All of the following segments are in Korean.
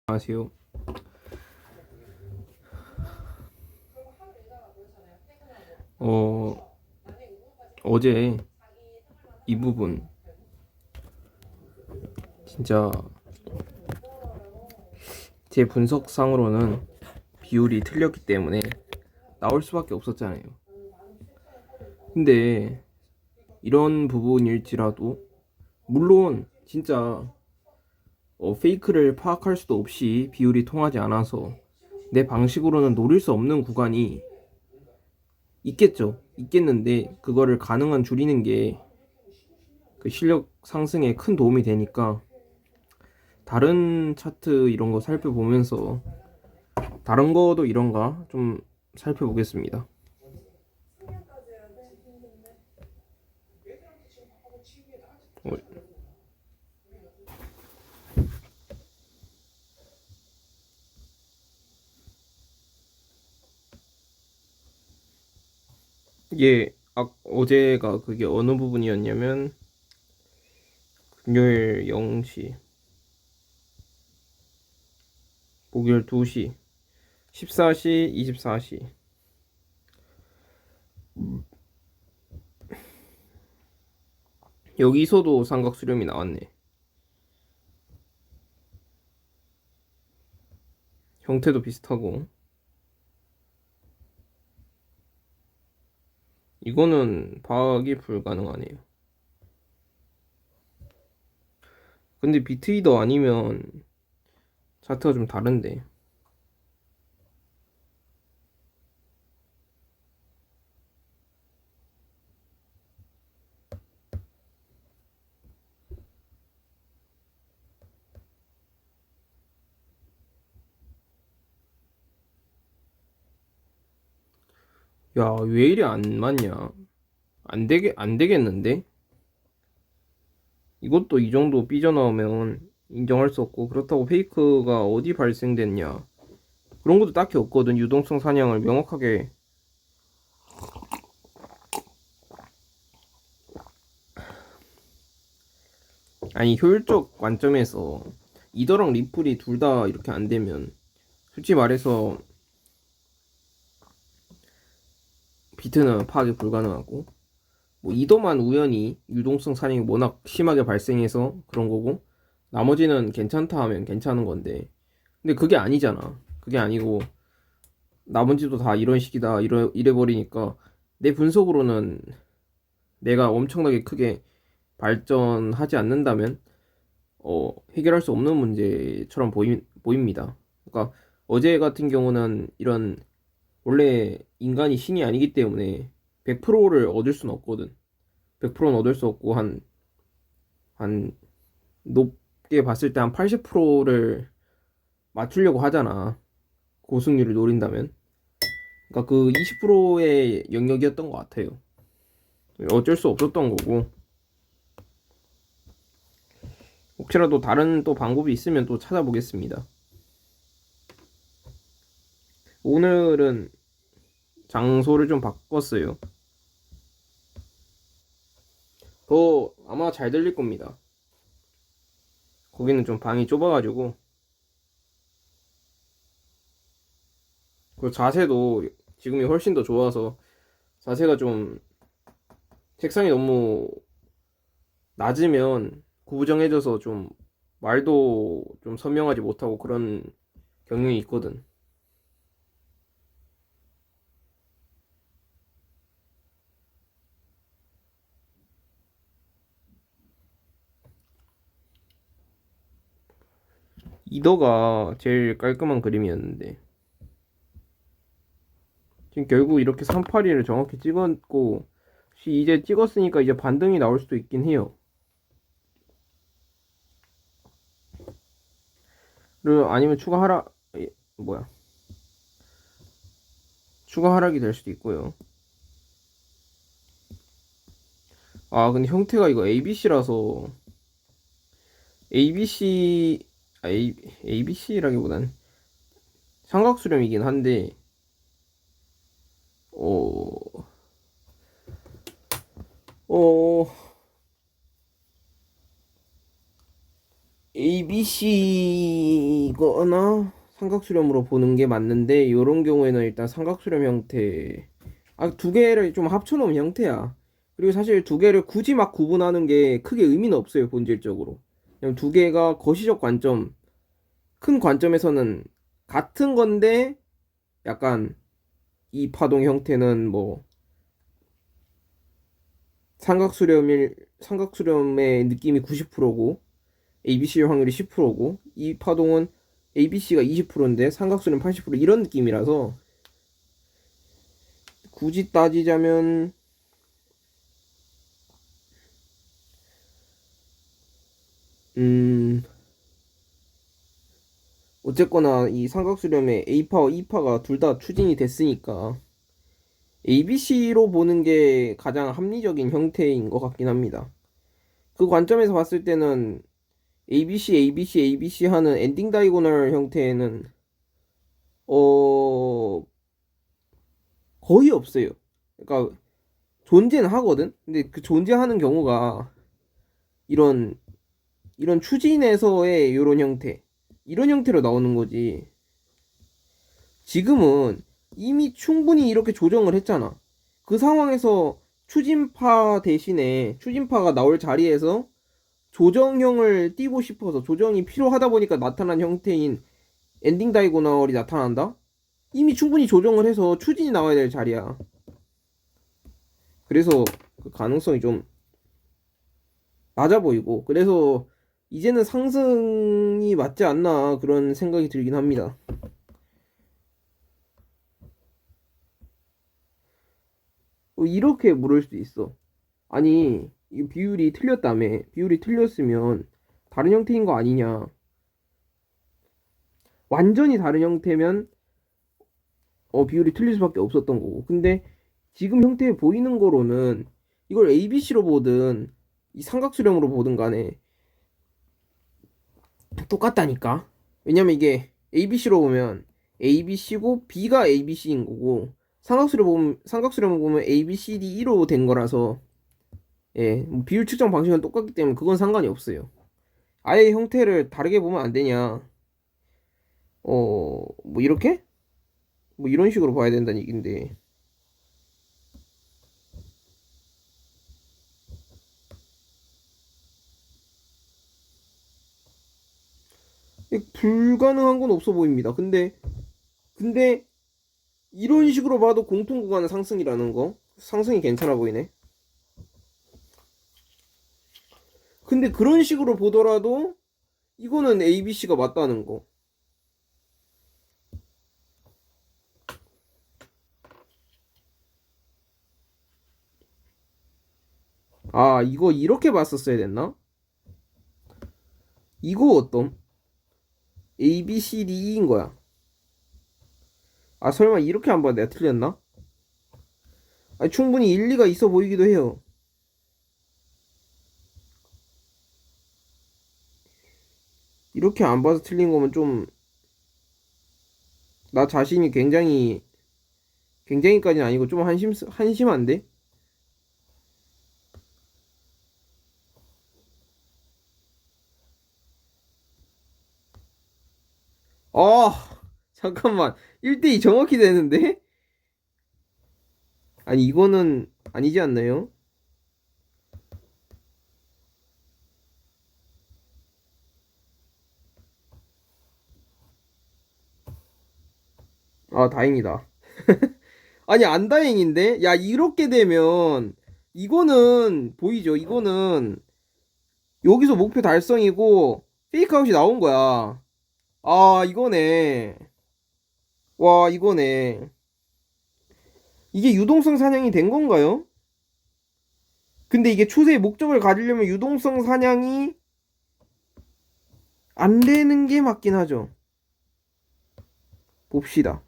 안녕하세요. 어, 어제 이 부분 진짜 제 분석상으로는 비율이 틀렸기 때문에 나올 수밖에 없었잖아요. 근데 이런 부분일지라도 물론 진짜 페이크를 파악할 수도 없이 비율이 통하지 않아서 내 방식으로는 노릴 수 없는 구간이 있겠죠. 있겠는데 그거를 가능한 줄이는 게 그 실력 상승에 큰 도움이 되니까 다른 차트 이런 거 살펴보면서 다른 거도 이런가 좀 살펴보겠습니다. 어, 이게 어제가 그게 어느 부분이었냐면 금요일 0시, 목요일 2시, 14시, 24시. 여기서도 삼각 수렴이 나왔네. 형태도 비슷하고. 이거는 파악이 불가능하네요. 근데 비트위더 아니면 차트가 좀 다른데. 야, 왜 이리 안 맞냐? 안 되겠는데? 이것도 이 정도 삐져나오면 인정할 수 없고, 그렇다고 페이크가 어디 발생됐냐? 그런 것도 딱히 없거든. 유동성 사냥을 명확하게. 아니, 효율적 관점에서 이더랑 리플이 둘 다 이렇게 안 되면 솔직히 말해서 비트는 파악이 불가능하고, 뭐 이더만 우연히 유동성 사냥이 워낙 심하게 발생해서 그런 거고, 나머지는 괜찮다 하면 괜찮은 건데, 근데 그게 아니잖아. 그게 아니고 나머지도 다 이런 식이다 이래 버리니까 내 분석으로는 내가 엄청나게 크게 발전하지 않는다면 해결할 수 없는 문제처럼 보입니다. 그러니까 어제 같은 경우는 이런, 원래 인간이 신이 아니기 때문에 100%를 얻을 수는 없거든. 100%는 얻을 수 없고 한 높게 봤을 때 한 80%를 맞추려고 하잖아. 고승률을 노린다면. 그러니까 그 20%의 영역이었던 것 같아요. 어쩔 수 없었던 거고, 혹시라도 다른 또 방법이 있으면 또 찾아보겠습니다. 오늘은 장소를 좀 바꿨어요. 더 아마 잘 들릴 겁니다. 거기는 좀 방이 좁아가지고, 그 자세도 지금이 훨씬 더 좋아서, 자세가 좀 책상이 너무 낮으면 구부정해져서 좀 말도 좀 선명하지 못하고 그런 경향이 있거든. 이더가 제일 깔끔한 그림이었는데 지금 결국 이렇게 382를 정확히 찍었고, 이제 찍었으니까 이제 반등이 나올 수도 있긴 해요. 그리고 아니면 뭐야, 추가 하락이 될 수도 있고요. 근데 형태가 이거 ABC라서 ABC ABC라기보단 삼각수렴이긴 한데 어, 어 ABC거나 삼각수렴으로 보는 게 맞는데 이런 경우에는 일단 삼각수렴 형태 두 개를 좀 합쳐놓은 형태야. 그리고 사실 두 개를 굳이 막 구분하는 게 크게 의미는 없어요, 본질적으로. 그냥 두 개가 거시적 관점, 큰 관점에서는 같은 건데 약간 이 파동 형태는 뭐 삼각수렴의 느낌이 90%고 ABC의 확률이 10%고 이 파동은 ABC가 20%인데 삼각수렴 80% 이런 느낌이라서 굳이 따지자면 어쨌거나 이 삼각수렴의 A파와 E파가 둘 다 추진이 됐으니까 ABC로 보는 게 가장 합리적인 형태인 것 같긴 합니다. 그 관점에서 봤을 때는 ABC, ABC, ABC 하는 엔딩 다이고널 형태는 거의 없어요. 그러니까 존재는 하거든. 근데 그 존재하는 경우가 이런 추진에서의 이런 형태, 이런 형태로 나오는 거지. 지금은 이미 충분히 이렇게 조정을 했잖아. 그 상황에서 추진파 대신에 추진파가 나올 자리에서 조정형을 띄고 싶어서 조정이 필요하다 보니까 나타난 형태인 엔딩 다이고널이 나타난다? 이미 충분히 조정을 해서 추진이 나와야 될 자리야. 그래서 그 가능성이 좀 낮아 보이고, 그래서 이제는 상승이 맞지 않나 그런 생각이 들긴 합니다. 이렇게 물을 수도 있어. 아니, 이 비율이 틀렸다며. 비율이 틀렸으면 다른 형태인 거 아니냐. 완전히 다른 형태면 비율이 틀릴 수밖에 없었던 거고. 근데 지금 형태에 보이는 거로는 이걸 ABC로 보든 이 삼각수렴으로 보든 간에 똑같다니까. 왜냐면 이게 ABC로 보면 ABC고 B가 ABC인 거고 삼각수렴을 보면 ABCD2로 된 거라서 예, 뭐 비율 측정 방식은 똑같기 때문에 그건 상관이 없어요. 아예 형태를 다르게 보면 안 되냐. 뭐 이렇게? 뭐 이런 식으로 봐야 된다는 얘긴데. 불가능한 건 없어 보입니다. 근데 이런 식으로 봐도 공통 구간은 상승이라는 거. 상승이 괜찮아 보이네. 근데 그런 식으로 보더라도 이거는 ABC가 맞다는 거. 아, 이거 이렇게 봤었어야 됐나? 이거 어떤? A, B, C, D, E인 거야. 아, 설마 이렇게 안 봐? 내가 틀렸나? 아니, 충분히 일리가 있어 보이기도 해요. 이렇게 안 봐서 틀린 거면 좀, 나 자신이 굉장히까지는 아니고 좀 한심한데? 아, 잠깐만. 1대2 정확히 되는데? 아니, 이거는 아니지 않나요? 아, 다행이다. 아니, 안 다행인데? 야, 이렇게 되면, 이거는, 보이죠? 이거는, 여기서 목표 달성이고, 페이크아웃이 나온 거야. 아, 이거네. 와, 이거네. 이게 유동성 사냥이 된 건가요? 근데 이게 추세의 목적을 가지려면 유동성 사냥이 안 되는 게 맞긴 하죠. 봅시다.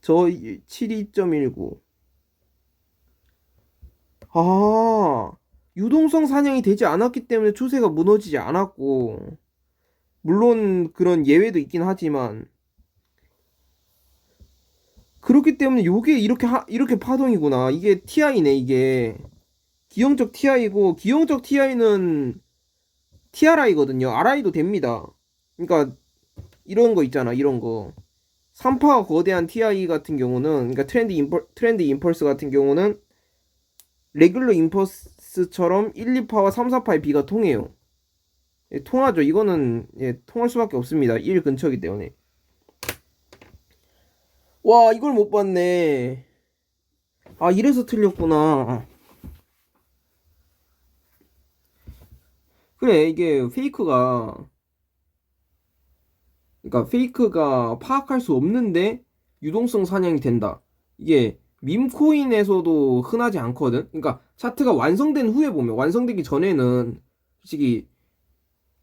저 72.19. 아, 유동성 사냥이 되지 않았기 때문에 추세가 무너지지 않았고, 물론 그런 예외도 있긴 하지만, 그렇기 때문에 요게 이렇게 파동이구나. 이게 TI네, 이게. 기형적 TI고, 기형적 TI는 TRI거든요. RI도 됩니다. 그러니까 이런 거 있잖아. 이런 거. 3파가 거대한 TI 같은 경우는, 그러니까 트렌드 임펄스 같은 경우는 레귤러 임펄스처럼 1, 2파와 3, 4파의 비가 통해요. 예, 통하죠. 이거는 예, 통할 수밖에 없습니다. 1 근처이기 때문에. 와, 이걸 못 봤네. 아, 이래서 틀렸구나. 그래, 이게 그러니까 페이크가 파악할 수 없는데 유동성 사냥이 된다. 이게 밈코인에서도 흔하지 않거든. 그러니까 차트가 완성된 후에 보면, 완성되기 전에는 솔직히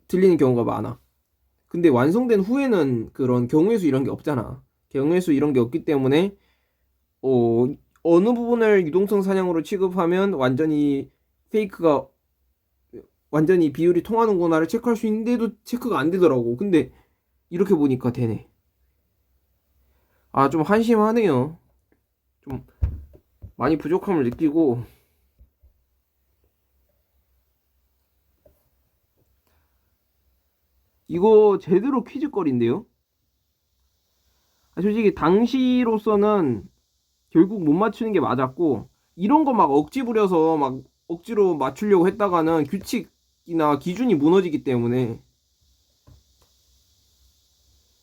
들리는 경우가 많아. 근데 완성된 후에는 그런 경우의 수 이런 게 없잖아. 경우의 수 이런 게 없기 때문에 어, 어느 부분을 유동성 사냥으로 취급하면 페이크가 완전히 비율이 통하는구나를 체크할 수 있는데도 체크가 안 되더라고. 근데 이렇게 보니까 되네. 아, 좀 한심하네요. 좀 많이 부족함을 느끼고. 이거 제대로 퀴즈거리인데요? 아, 솔직히 당시로서는 결국 못 맞추는 게 맞았고, 이런 거 막 억지 부려서 막 억지로 맞추려고 했다가는 규칙이나 기준이 무너지기 때문에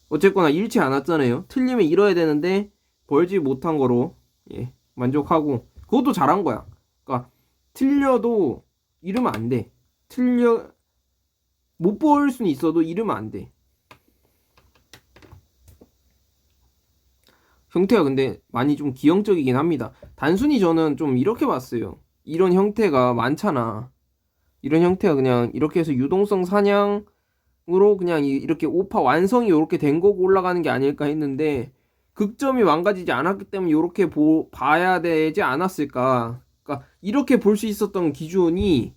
어쨌거나 잃지 않았잖아요. 틀리면 잃어야 되는데 벌지 못한 거로 예, 만족하고, 그것도 잘한 거야. 그러니까 틀려도 잃으면 안 돼. 틀려 못 볼 수는 있어도 잃으면 안 돼. 형태가 근데 많이 좀 기형적이긴 합니다. 단순히 저는 좀 이렇게 봤어요. 이런 형태가 많잖아. 이런 형태가 그냥 이렇게 해서 유동성 사냥으로 그냥 이렇게 오파 완성이 이렇게 된 거고 올라가는 게 아닐까 했는데, 극점이 망가지지 않았기 때문에 이렇게 봐야 되지 않았을까. 그러니까 이렇게 볼 수 있었던 기준이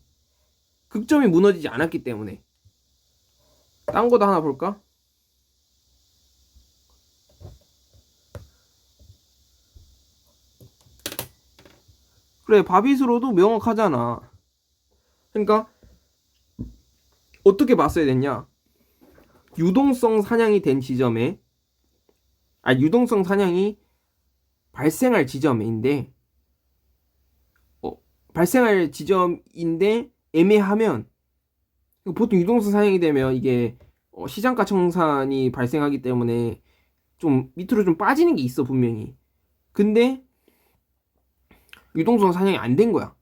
극점이 무너지지 않았기 때문에. 딴 거도 하나 볼까? 그래, 바빗으로도 명확하잖아. 그러니까 어떻게 봤어야 됐냐? 유동성 사냥이 된 지점에, 유동성 사냥이 발생할 지점인데, 어, 발생할 지점인데 애매하면, 보통 유동성 사냥이 되면 이게 시장가 청산이 발생하기 때문에 좀 밑으로 좀 빠지는 게 있어, 분명히. 근데 유동성 사냥이 안 된 거야.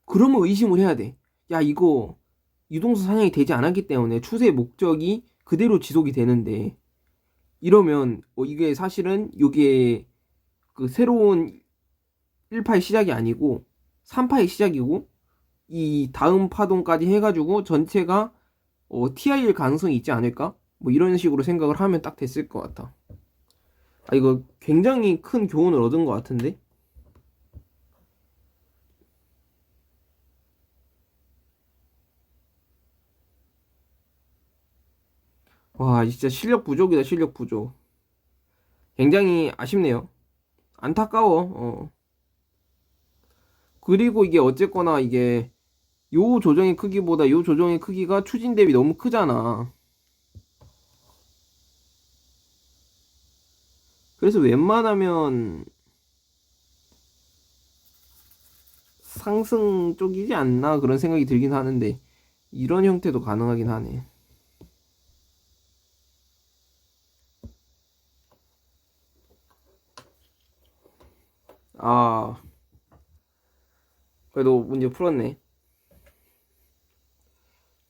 그러면 의심을 해야 돼. 야, 이거 유동성 사냥이 되지 않았기 때문에 추세 목적이 그대로 지속이 되는데, 이러면 이게 사실은 이게 그 새로운 1파의 시작이 아니고 3파의 시작이고, 이 다음 파동까지 해가지고 전체가 TI일 가능성이 있지 않을까? 뭐 이런 식으로 생각을 하면 딱 됐을 것 같아. 아, 이거 굉장히 큰 교훈을 얻은 것 같은데? 와, 진짜 실력 부족이다, 실력 부족. 굉장히 아쉽네요. 안타까워. 그리고 이게 어쨌거나 이게 요 조정의 크기보다 요 조정의 크기가 추진 대비 너무 크잖아. 그래서 웬만하면 상승 쪽이지 않나 그런 생각이 들긴 하는데, 이런 형태도 가능하긴 하네. 아, 그래도 문제 풀었네.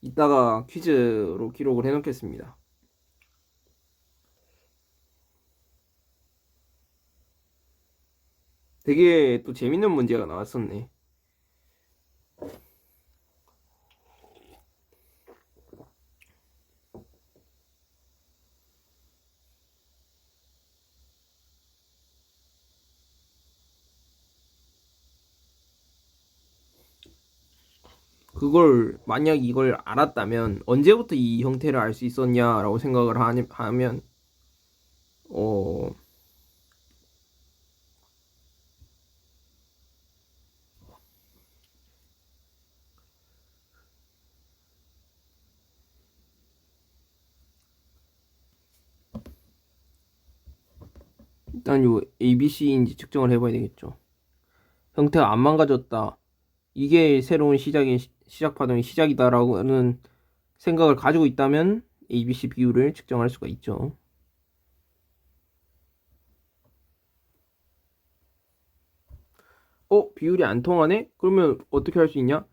이따가 퀴즈로 기록을 해놓겠습니다. 되게 또 재밌는 문제가 나왔었네. 그걸 만약 이걸 알았다면 언제부터 이 형태를 알 수 있었냐라고 생각을 하면 어 일단 요 ABC인지 측정을 해봐야 되겠죠. 형태가 안 망가졌다. 이게 새로운 시작 파동의 시작이다라고는 생각을 가지고 있다면 ABC 비율을 측정할 수가 있죠. 비율이 안 통하네? 그러면 어떻게 할 수 있냐?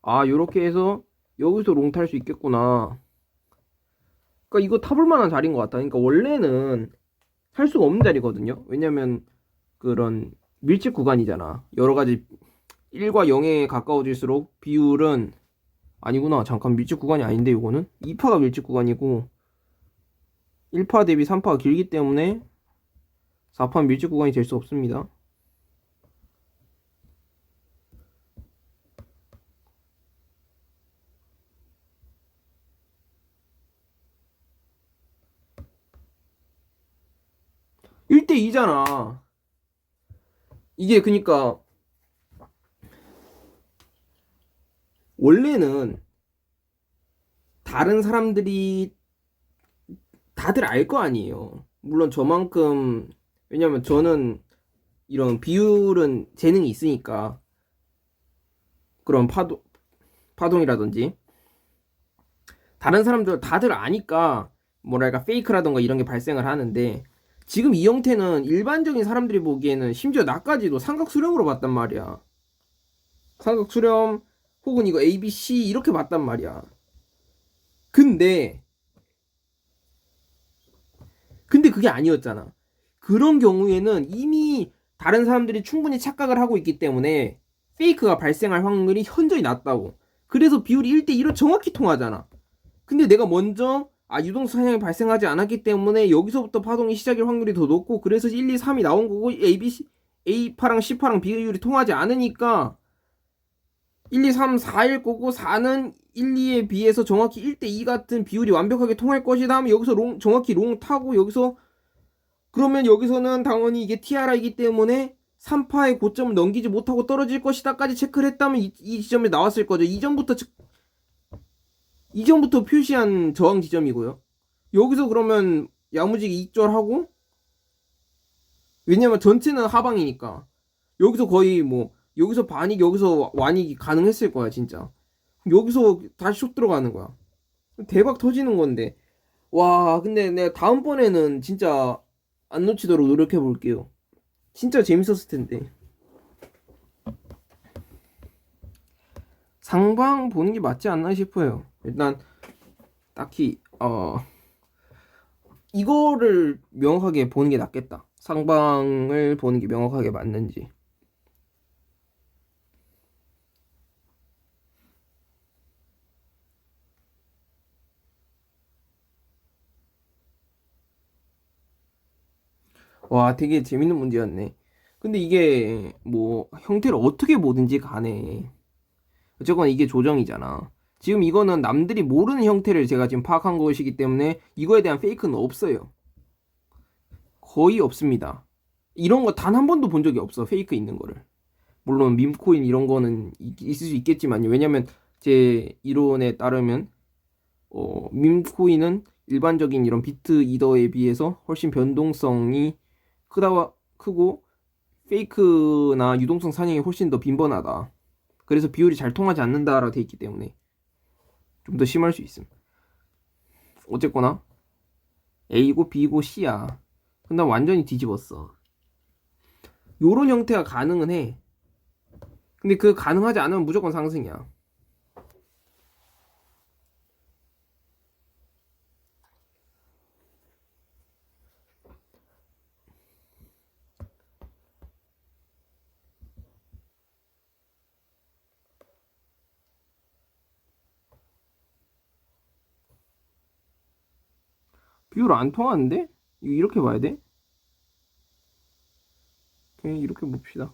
아, 요렇게 해서 여기서 롱 탈 수 있겠구나. 그러니까 이거 타볼 만한 자리인 것 같다. 그러니까 원래는 탈 수가 없는 자리거든요. 왜냐면 그런 밀집 구간이잖아. 여러 가지 1과 0에 가까워질수록 비율은 아니구나. 잠깐 밀집 구간이 아닌데 이거는 2파가 밀집 구간이고 1파 대비 3파가 길기 때문에 4파 밀집 구간이 될 수 없습니다. (1대 2잖아) 이게 그니까 원래는 다른 사람들이 다들 알 거 아니에요. 물론 저만큼, 왜냐면 저는 이런 비율은 재능이 있으니까 그런 파동이라든지 다른 사람들 다들 아니까 뭐랄까 페이크라던가 이런 게 발생을 하는데, 지금 이 형태는 일반적인 사람들이 보기에는 심지어 나까지도 삼각 수렴으로 봤단 말이야. 삼각 수렴 혹은 이거 ABC 이렇게 봤단 말이야. 근데 그게 아니었잖아. 그런 경우에는 이미 다른 사람들이 충분히 착각을 하고 있기 때문에 페이크가 발생할 확률이 현저히 낮다고. 그래서 비율이 1대2로 정확히 통하잖아. 근데 내가 먼저 유동수 사냥이 발생하지 않았기 때문에 여기서부터 파동이 시작일 확률이 더 높고, 그래서 1, 2, 3이 나온 거고, A파랑 C파랑 비율이 통하지 않으니까 1, 2, 3, 4일 거고, 4는 1, 2에 비해서 정확히 1대2 같은 비율이 완벽하게 통할 것이다 하면 여기서 정확히 롱 타고, 여기서 그러면 여기서는 당연히 이게 TRI이기 때문에 3파의 고점을 넘기지 못하고 떨어질 것이다까지 체크를 했다면 이 지점에 나왔을 거죠. 이전부터 표시한 저항 지점이고요. 여기서 그러면 야무지게 익절하고, 왜냐면 전체는 하방이니까 여기서 거의 뭐 여기서 반익 여기서 완익이 가능했을 거야 진짜. 여기서 다시 숏 들어가는 거야. 대박 터지는 건데. 와, 근데 내가 다음번에는 진짜 안 놓치도록 노력해 볼게요. 진짜 재밌었을 텐데. 상방 보는 게 맞지 않나 싶어요. 일단 딱히 이거를 명확하게 보는 게 낫겠다. 상방을 보는 게 명확하게 맞는지. 와, 되게 재밌는 문제였네. 근데 이게 뭐 형태를 어떻게 보든지 간에 어쨌거나 이게 조정이잖아. 지금 이거는 남들이 모르는 형태를 제가 지금 파악한 것이기 때문에 이거에 대한 페이크는 없어요. 거의 없습니다. 이런 거 단 한 번도 본 적이 없어. 페이크 있는 거를. 물론 밈코인 이런 거는 있을 수 있겠지만요. 왜냐면 제 이론에 따르면 밈코인은 일반적인 이런 비트 이더에 비해서 훨씬 변동성이 크고 페이크나 유동성 사냥이 훨씬 더 빈번하다. 그래서 비율이 잘 통하지 않는다라고 돼 있기 때문에 좀 더 심할 수 있음. 어쨌거나 A고 B고 C야. 근데 난 완전히 뒤집었어. 요런 형태가 가능은 해. 근데 그 가능하지 않으면 무조건 상승이야. 비율 안 통하는데? 이거 이렇게 봐야 돼? 그냥 이렇게 봅시다.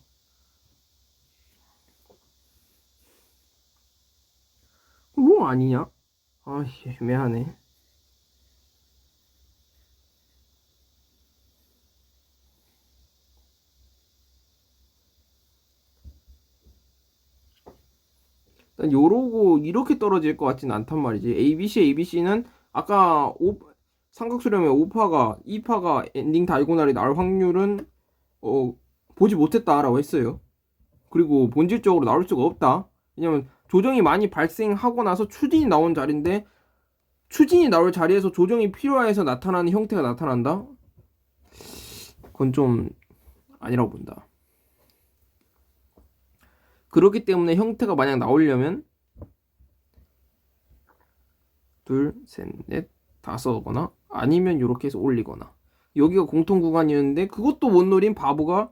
롱 아니냐? 아씨, 애매하네. 일단 요러고 이렇게 떨어질 것 같진 않단 말이지. ABC는 아까 삼각수렴의 5파가 2파가 엔딩 다이고날이 나올 확률은 보지 못했다라고 했어요. 그리고 본질적으로 나올 수가 없다. 왜냐면 조정이 많이 발생하고 나서 추진이 나온 자리인데 추진이 나올 자리에서 조정이 필요해서 나타나는 형태가 나타난다? 그건 좀 아니라고 본다. 그렇기 때문에 형태가 만약 나오려면 둘, 셋, 넷, 다섯 거나 아니면 이렇게 해서 올리거나 여기가 공통 구간이었는데 그것도 못 노린 바보가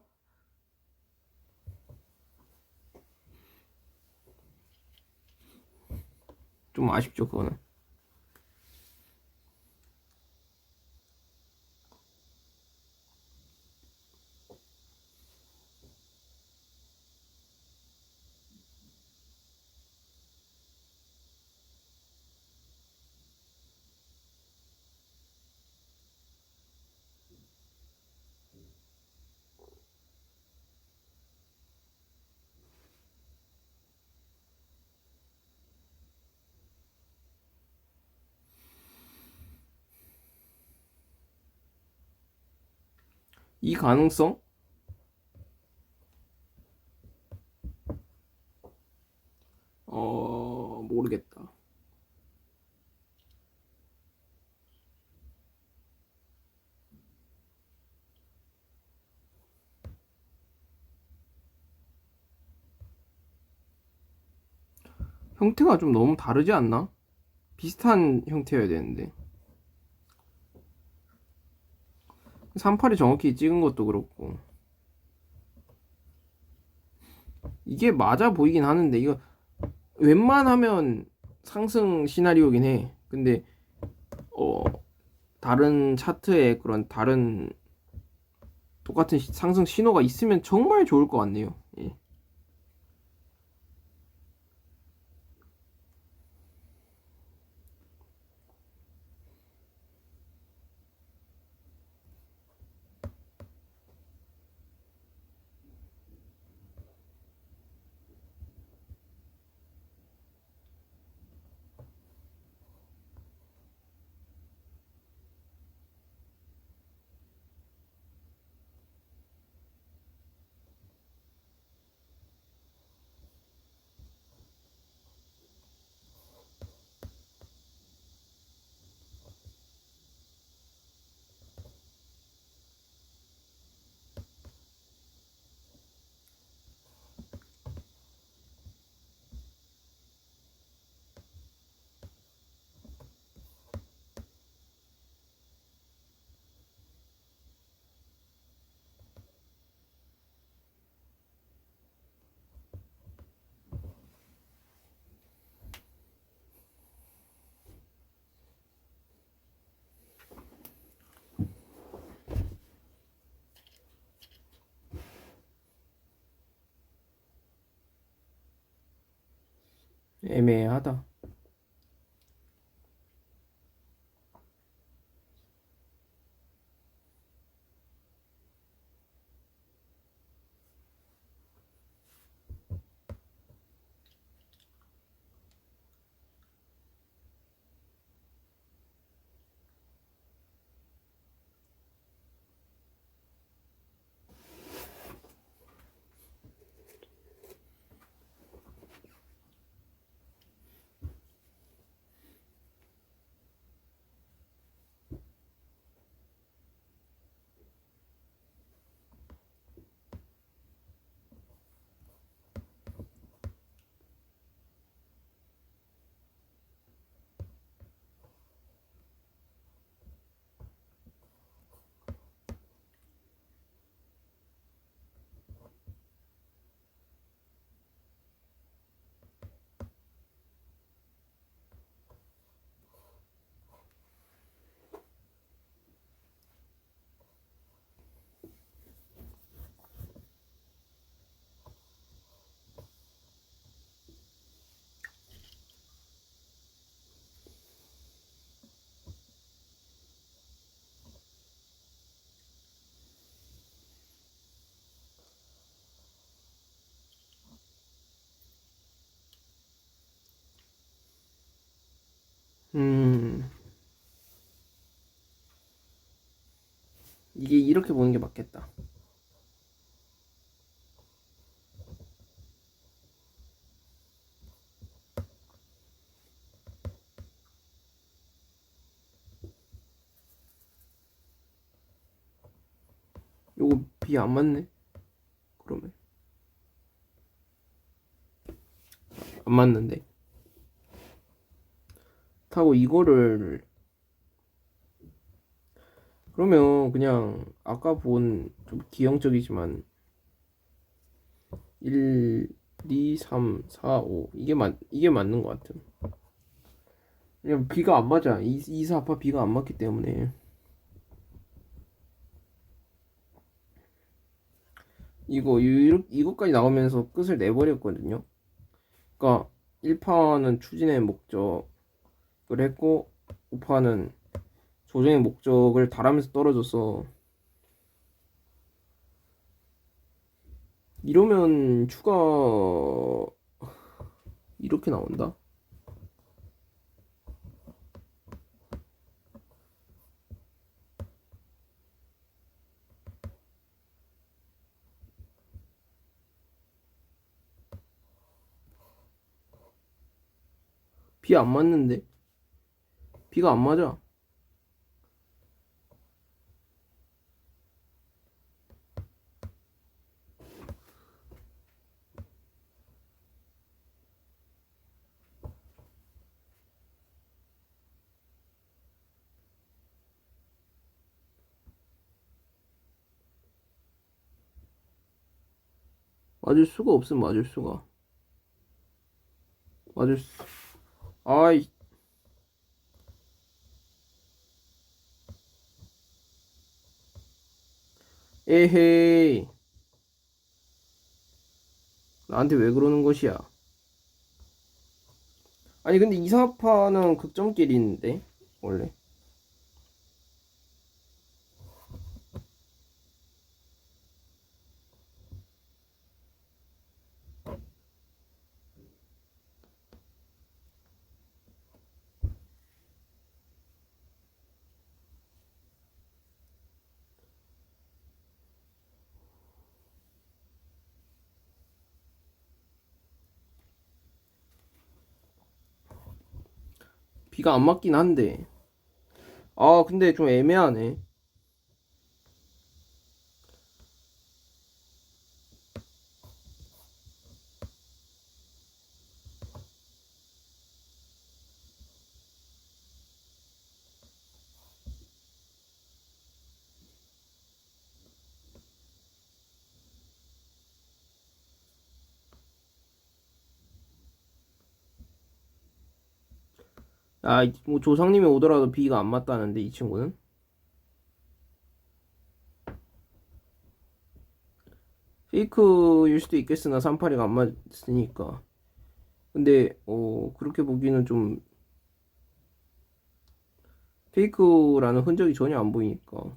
좀 아쉽죠 그거는. 이 가능성 모르겠다. 형태가 좀 너무 다르지 않나? 비슷한 형태여야 되는데 38이 정확히 찍은 것도 그렇고 이게 맞아 보이긴 하는데 이거 웬만하면 상승 시나리오긴 해. 근데 어 다른 차트에 그런 다른 똑같은 상승 신호가 있으면 정말 좋을 것 같네요. 예. 애매하다. 이게 이렇게 보는 게 맞겠다. 요거 B 안 맞네. 그러면 안 맞는데. 타고 이거를 그러면 그냥 아까 본 좀 기형적이지만 1, 2, 3, 4, 5 이게 맞는 것 같아. 그냥 B가 안 맞아. 2, 4, 8 B가 안 맞기 때문에 이거까지 나오면서 끝을 내버렸거든요. 그러니까 1파는 추진의 목적을 했고 5파는 조정의 목적을 달하면서 떨어져서 이러면 추가 이렇게 나온다. B 안 맞는데? B가 안 맞아. 맞을 수가 없음 맞을 수가. 맞을 수. 아이 에헤이. 나한테 왜 그러는 것이야? 아니 근데 이사파는 극점끼리인데 원래. B가 안 맞긴 한데. 아 근데 좀 애매하네. 아, 뭐 조상님이 오더라도 B가 안 맞다는데 이 친구는. 페이크일 수도 있겠으나 382가 안 맞으니까. 근데 그렇게 보기는 좀 페이크라는 흔적이 전혀 안 보이니까.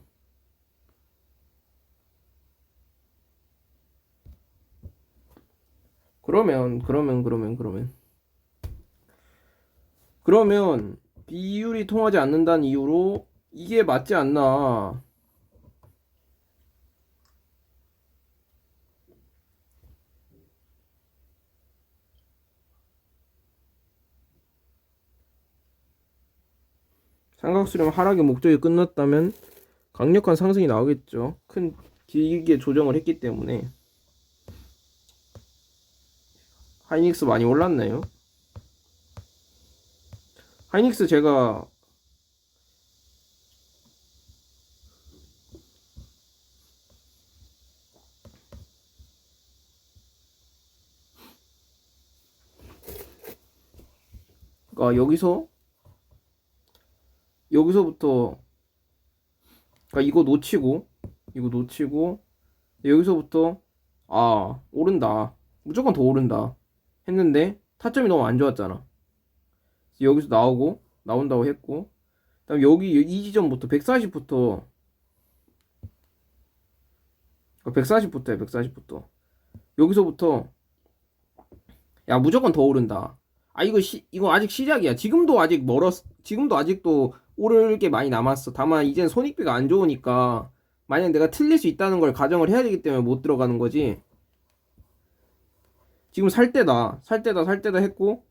그러면 비율이 통하지 않는다는 이유로 이게 맞지 않나. 삼각수렴 하락의 목적이 끝났다면 강력한 상승이 나오겠죠. 길게 조정을 했기 때문에. 하이닉스 많이 올랐나요? 하이닉스 제가 그러니까 여기서부터 그러니까 이거 놓치고 여기서부터 오른다, 무조건 더 오른다 했는데 타점이 너무 안 좋았잖아. 여기서 나온다고 했고, 그다음 여기 이 지점부터 140부터 140부터야 140부터 여기서부터 야 무조건 더 오른다. 이거 아직 시작이야. 지금도 아직도 오를 게 많이 남았어. 다만 이젠 손익비가 안 좋으니까 만약 내가 틀릴 수 있다는 걸 가정을 해야 되기 때문에 못 들어가는 거지. 지금 살 때다 했고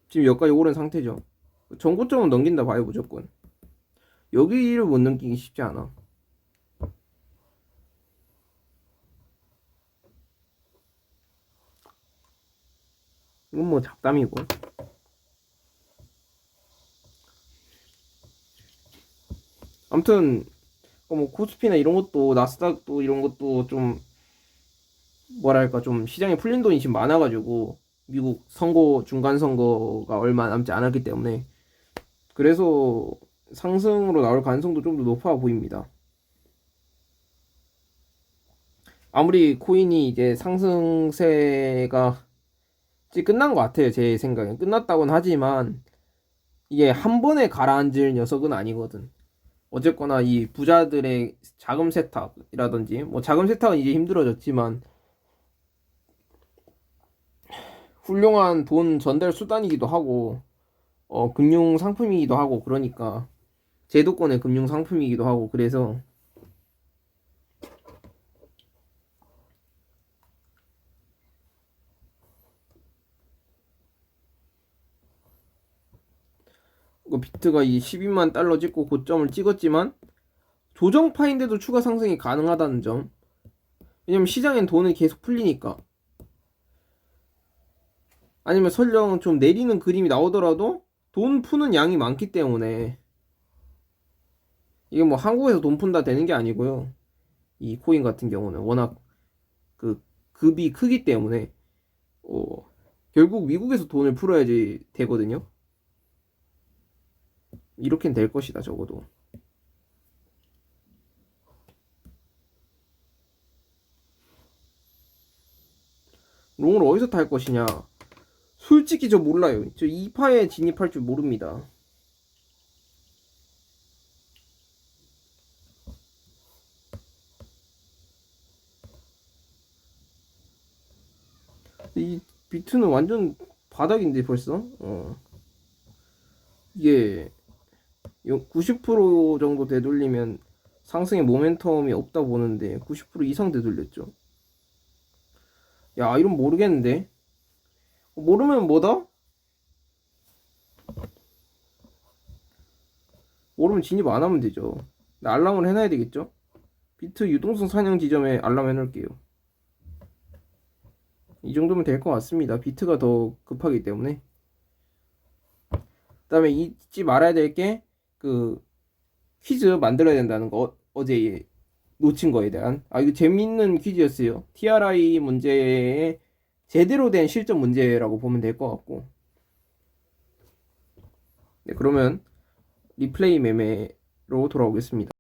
지금 여기까지 오른 상태죠. 전고점은 넘긴다 봐요 무조건. 여기를 못 넘기기 쉽지 않아. 이건 뭐 잡담이고. 아무튼 뭐 코스피나 이런 것도 나스닥도 이런 것도 좀 뭐랄까 좀 시장에 풀린 돈이 지금 많아가지고 미국 선거 중간 선거가 얼마 남지 않았기 때문에 그래서 상승으로 나올 가능성도 좀 더 높아 보입니다. 아무리 코인이 이제 상승세가 이제 끝난 것 같아요. 제 생각엔 끝났다고는 하지만 이게 한 번에 가라앉을 녀석은 아니거든. 어쨌거나 이 부자들의 자금 세탁이라든지 뭐 자금 세탁은 이제 힘들어졌지만 훌륭한 돈 전달 수단이기도 하고 금융 상품이기도 하고 그러니까 제도권의 금융 상품이기도 하고 그래서 비트가 이 12만 달러 찍고 고점을 찍었지만 조정파인데도 추가 상승이 가능하다는 점. 왜냐면 시장엔 돈이 계속 풀리니까. 아니면 설령 좀 내리는 그림이 나오더라도 돈 푸는 양이 많기 때문에 이게 뭐 한국에서 돈 푼다 되는 게 아니고요. 이 코인 같은 경우는 워낙 그 급이 크기 때문에 어, 결국 미국에서 돈을 풀어야지 되거든요. 이렇게는 될 것이다 적어도. 롱을 어디서 탈 것이냐? 솔직히 저 몰라요. 저 2파에 진입할 줄 모릅니다. 이 비트는 완전 바닥인데 벌써? 이게 90% 정도 되돌리면 상승의 모멘텀이 없다 보는데 90% 이상 되돌렸죠. 야, 이런 모르겠는데. 모르면 뭐다? 모르면 진입 안 하면 되죠. 알람을 해놔야 되겠죠? 비트 유동성 사냥 지점에 알람 해놓을게요. 이 정도면 될 것 같습니다. 비트가 더 급하기 때문에. 그 다음에 잊지 말아야 될 게 그 퀴즈 만들어야 된다는 거 어제 놓친 거에 대한 이거 재밌는 퀴즈였어요. TRI 문제의 제대로 된 실전 문제라고 보면 될 것 같고. 네, 그러면 리플레이 매매로 돌아오겠습니다.